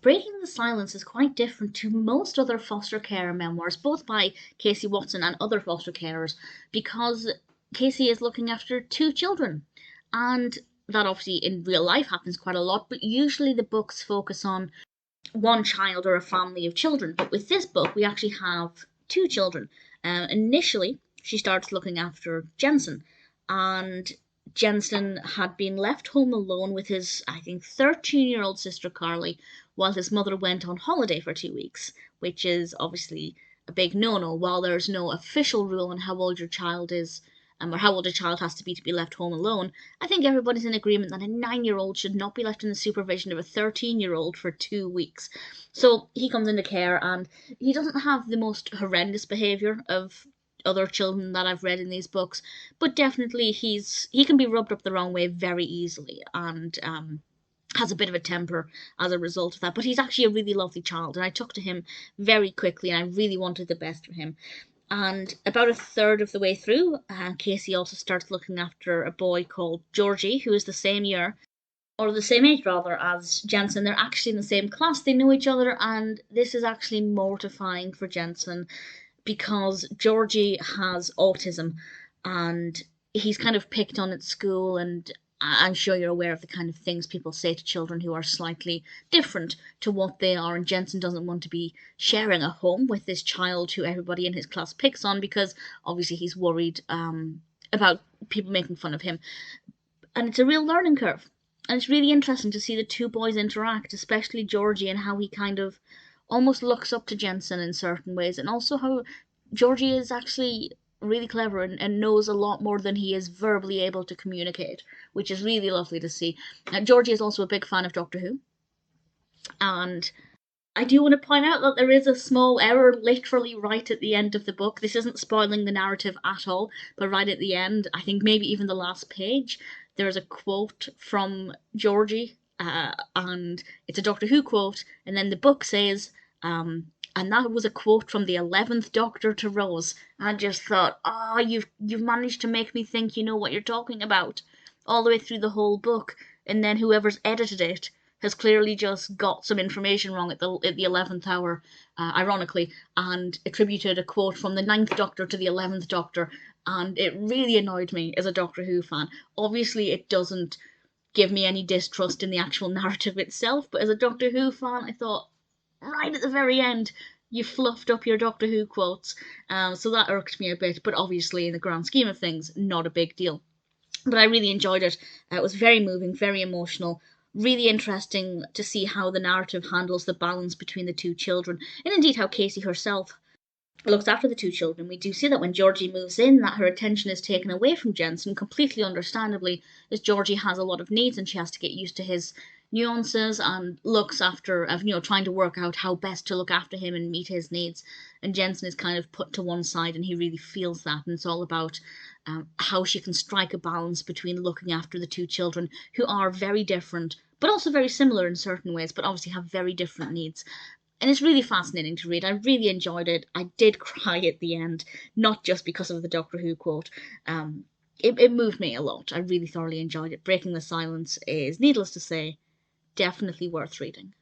Breaking the Silence is quite different to most other foster care memoirs, both by Casey Watson and other foster carers, because Casey is looking after two children. And that obviously in real life happens quite a lot, but usually the books focus on one child or a family of children. But with this book, we actually have two children. Initially, she starts looking after Jenson, and Jenson had been left home alone with his, I think, 13-year-old sister Carly while his mother went on holiday for 2 weeks, which is obviously a big no no. While there's no official rule on how old your child is, or how old a child has to be left home alone, I think everybody's in agreement that a 9-year-old should not be left in the supervision of a 13-year-old for 2 weeks. So he comes into care, and he doesn't have the most horrendous behaviour of other children that I've read in these books, but definitely he can be rubbed up the wrong way very easily, and has a bit of a temper as a result of that. But he's actually a really lovely child, and I took to him very quickly, and I really wanted the best for him. And about a third of the way through, Casey also starts looking after a boy called Georgie, who is the same year, or the same age rather, as Jenson. They're actually in the same class, they know each other, and this is actually mortifying for Jenson because Georgie has autism, and he's kind of picked on at school, and I'm sure you're aware of the kind of things people say to children who are slightly different to what they are, and Jenson doesn't want to be sharing a home with this child who everybody in his class picks on because obviously he's worried about people making fun of him. And it's a real learning curve. And it's really interesting to see the two boys interact, especially Georgie, and how he kind of almost looks up to Jenson in certain ways, and also how Georgie is actually really clever and knows a lot more than he is verbally able to communicate, which is really lovely to see. Georgie is also a big fan of Doctor Who, and I do want to point out that there is a small error literally right at the end of the book. This isn't spoiling the narrative at all, but right at the end, I think maybe even the last page, there's a quote from Georgie, and it's a Doctor Who quote, and then the book says, and that was a quote from the 11th Doctor to Rose. And I just thought, oh, you've managed to make me think you know what you're talking about all the way through the whole book, and then whoever's edited it has clearly just got some information wrong at the 11th hour, ironically, and attributed a quote from the Ninth Doctor to the 11th Doctor, and it really annoyed me as a Doctor Who fan. Obviously, it doesn't give me any distrust in the actual narrative itself, but as a Doctor Who fan, I thought, right at the very end, you fluffed up your Doctor Who quotes, so that irked me a bit, but obviously, in the grand scheme of things, not a big deal. But I really enjoyed it. It was very moving, very emotional, really interesting to see how the narrative handles the balance between the two children, and indeed how Casey herself looks after the two children. We do see that when Georgie moves in, that her attention is taken away from Jenson, completely understandably, as Georgie has a lot of needs and she has to get used to his nuances and looks after, trying to work out how best to look after him and meet his needs. And Jenson is kind of put to one side, and he really feels that, and it's all about how she can strike a balance between looking after the two children who are very different, but also very similar in certain ways, but obviously have very different needs. And it's really fascinating to read. I really enjoyed it. I did cry at the end, not just because of the Doctor Who quote. It moved me a lot. I really thoroughly enjoyed it. Breaking the Silence is, needless to say, definitely worth reading.